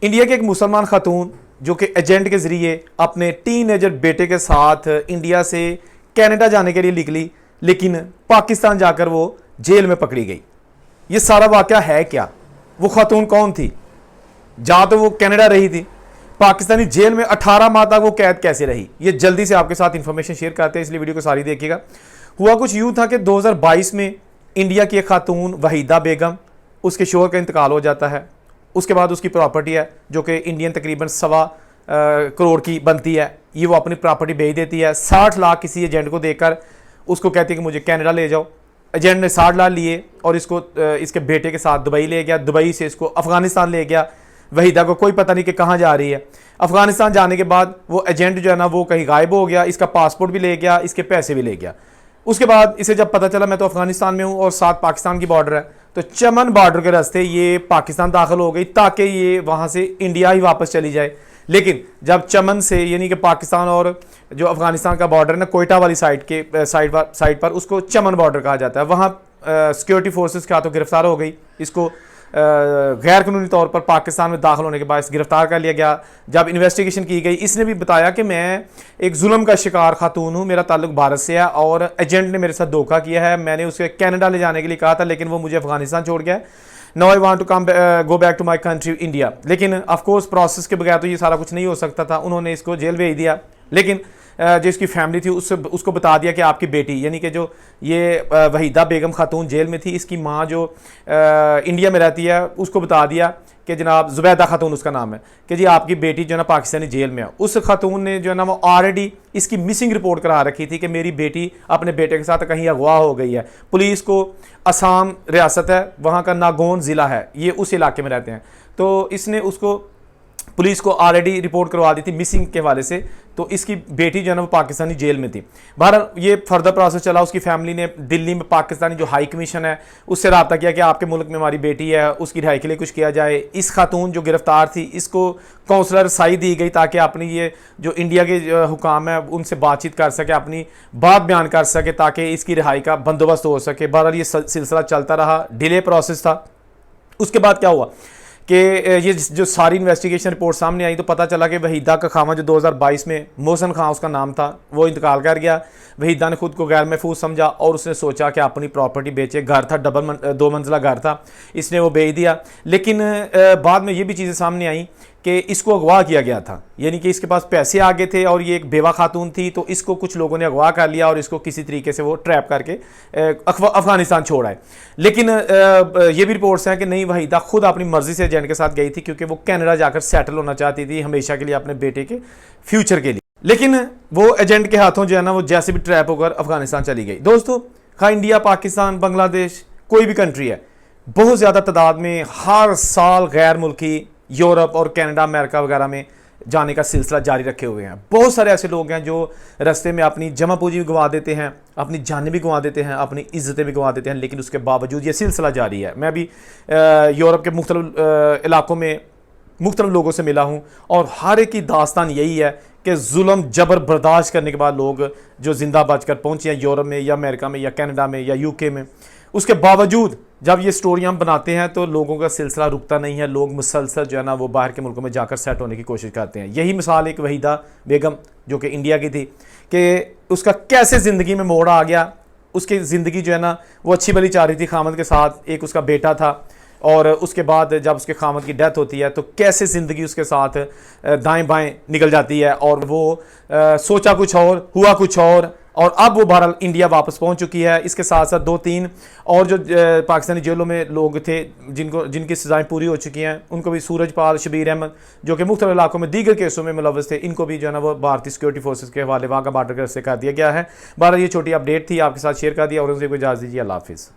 India के एक मुसलमान खातून जो कि एजेंट के ज़रिए अपने टीनेजर बेटे के साथ इंडिया से कनाडा जाने के लिए निकली, लेकिन पाकिस्तान जाकर वो जेल में पकड़ी गई। ये सारा वाक़या है क्या? वो खातून कौन थी? जा तो वो कनाडा रही थी, पाकिस्तानी जेल में 18 माह तक वो कैद कैसे रही? ये जल्दी से आपके साथ इंफॉर्मेशन शेयर करते हैं, इसलिए वीडियो को सारी देखिएगा। हुआ कुछ यूँ था कि 2022 में इंडिया की एक खातून वहीदा बेगम, उसके शोहर का इंतकाल हो जाता है। उसके बाद उसकी प्रॉपर्टी है जो कि इंडियन तकरीबन 1.25 करोड़ की बनती है, ये वो अपनी प्रॉपर्टी बेच देती है। 60 लाख किसी एजेंट को देकर उसको कहती है कि मुझे कनाडा ले जाओ। एजेंट ने 60 लाख लिए और इसको इसके बेटे के साथ दुबई ले गया। दुबई से इसको अफगानिस्तान ले गया। वहीदा को कोई पता नहीं कि कहाँ जा रही है। अफगानिस्तान जाने के बाद वो एजेंट जो है ना वो कहीं गायब हो गया, इसका पासपोर्ट भी ले गया, इसके पैसे भी ले गया। उसके बाद इसे जब पता चला मैं तो अफगानिस्तान में हूँ और साथ पाकिस्तान की बॉर्डर है, तो चमन बॉर्डर के रास्ते ये पाकिस्तान दाखिल हो गई ताकि ये वहाँ से इंडिया ही वापस चली जाए। लेकिन जब चमन से यानी कि पाकिस्तान और जो अफगानिस्तान का बॉर्डर है ना, कोयटा वाली साइड पर उसको चमन बॉर्डर कहा जाता है, वहाँ सिक्योरिटी फोर्सेस के हाथों गिरफ्तार हो गई। इसको गैर कानूनी तौर पर पाकिस्तान में दाखिल होने के बाद गिरफ्तार कर लिया गया। जब इन्वेस्टिगेशन की गई, इसने भी बताया कि मैं एक जुल्म का शिकार खातून हूँ, मेरा ताल्लुक भारत से है और एजेंट ने मेरे साथ धोखा किया है। मैंने उसे कनाडा ले जाने के लिए कहा था, लेकिन वो मुझे अफगानिस्तान छोड़ गया। Now I want to come go back to my country India. लेकिन ऑफकोर्स प्रोसेस के बगैर तो ये सारा कुछ नहीं हो सकता था। उन्होंने इसको जेल भेज दिया, लेकिन जो इसकी फैमिली थी उसको बता दिया कि आपकी बेटी यानी कि जो ये वहीदा बेगम खातून जेल में थी, इसकी माँ जो इंडिया में रहती है उसको बता दिया कि जनाब जुबैदा खातून उसका नाम है, कि जी आपकी बेटी जो है ना पाकिस्तानी जेल में है। उस खातून ने जो है ना वो ऑलरेडी इसकी मिसिंग रिपोर्ट करा रखी थी कि मेरी बेटी अपने बेटे के साथ कहीं अगवा हो गई है। पुलिस को असम रियासत है, वहाँ का नागौन ज़िला है, ये उस इलाके में रहते हैं, तो इसने उसको पुलिस को ऑलरेडी रिपोर्ट करवा दी थी मिसिंग के हवाले से। तो इसकी बेटी जो है ना वो पाकिस्तानी जेल में थी। बहरहाल ये फर्दर प्रोसेस चला। उसकी फैमिली ने दिल्ली में पाकिस्तानी जो हाई कमीशन है उससे रब्ता किया कि आपके मुल्क में हमारी बेटी है, उसकी रिहाई के लिए कुछ किया जाए। इस खातून जो गिरफ्तार थी इसको काउंसलर रसाई दी गई ताकि अपनी ये जो इंडिया के हुकाम है उनसे बातचीत कर सके, अपनी बात बयान कर सके ताकि इसकी रिहाई का बंदोबस्त हो सके। बहरहाल ये सिलसिला चलता रहा, डिले प्रोसेस था। उसके बाद क्या हुआ कि ये जो सारी इन्वेस्टिगेशन रिपोर्ट सामने आई तो पता चला कि वहीदा का खामा जो 2022 में मोहसन खां उसका नाम था, वो इंतकाल कर गया। वहीदा ने खुद को गैर महफूज समझा और उसने सोचा कि अपनी प्रॉपर्टी बेचे। घर था, 2 मंजिला घर था, इसने वो बेच दिया। लेकिन बाद में ये भी चीज़ें सामने आई कि इसको अगवा किया गया था, यानी कि इसके पास पैसे आ गए थे और ये एक बेवा खातून थी, तो इसको कुछ लोगों ने अगवा कर लिया और इसको किसी तरीके से वो ट्रैप करके अफगानिस्तान छोड़ आए। लेकिन ये भी रिपोर्ट्स हैं कि नहीं, वहीदा खुद अपनी मर्जी से एजेंट के साथ गई थी क्योंकि वो कनाडा जाकर सेटल होना चाहती थी हमेशा के लिए अपने बेटे के फ्यूचर के लिए। लेकिन वो एजेंट के हाथों जो है ना वो जैसे भी ट्रैप होकर अफगानिस्तान चली गई। दोस्तों, खा इंडिया, पाकिस्तान, बांग्लादेश, कोई भी कंट्री है, बहुत ज़्यादा तादाद में हर साल गैर मुल्की यूरोप और कनाडा, अमेरिका वगैरह में जाने का सिलसिला जारी रखे हुए हैं। बहुत सारे ऐसे लोग हैं जो रास्ते में अपनी जमा पूंजी भी गंवा देते हैं, अपनी जानें भी गंवा देते हैं, अपनी इज्जतें भी गंवा देते हैं, लेकिन उसके बावजूद ये सिलसिला जारी है। मैं भी यूरोप के मुख्तलिफ इलाकों में मुख्तलिफ लोगों से मिला हूँ और हर एक की दास्तान यही है कि जुल्म जबर बर्दाश्त करने के बाद लोग जो जिंदा बचकर पहुँचे हैं यूरोप में या अमेरिका में या कनाडा में या यूके में, उसके बावजूद जब ये स्टोरियाँ हम बनाते हैं तो लोगों का सिलसिला रुकता नहीं है। लोग मुसलसल जो है ना वो बाहर के मुल्कों में जाकर सेट होने की कोशिश करते हैं। यही मिसाल एक वहीदा बेगम जो कि इंडिया की थी कि उसका कैसे ज़िंदगी में मोड़ आ गया। उसकी ज़िंदगी जो है ना वो अच्छी भली चाह रही थी खामद के साथ, एक उसका बेटा था, और उसके बाद जब उसके खामद की डेथ होती है तो कैसे ज़िंदगी उसके साथ दाएं बाएं निकल जाती है और वो सोचा कुछ और, हुआ कुछ और अब वो बहरहाल इंडिया वापस पहुंच चुकी है। इसके साथ साथ 2-3 और जो पाकिस्तानी जेलों में लोग थे जिनकी सज़ाएं पूरी हो चुकी हैं, उनको भी सूरजपाल, शबीर अहमद जो कि मुख्तलिफ इलाकों में दीगर केसों में मुलव्वस थे, इनको भी जो है ना वो भारतीय सिक्योरिटी फोर्सेस के हवाले वहाँ का बॉर्डर से कर दिया गया है। बहरहाल ये छोटी अपडेट थी, आपके साथ शेयर कर दिया और उनसे कोई इजाज़त दीजिए। अल्लाह हाफिज़।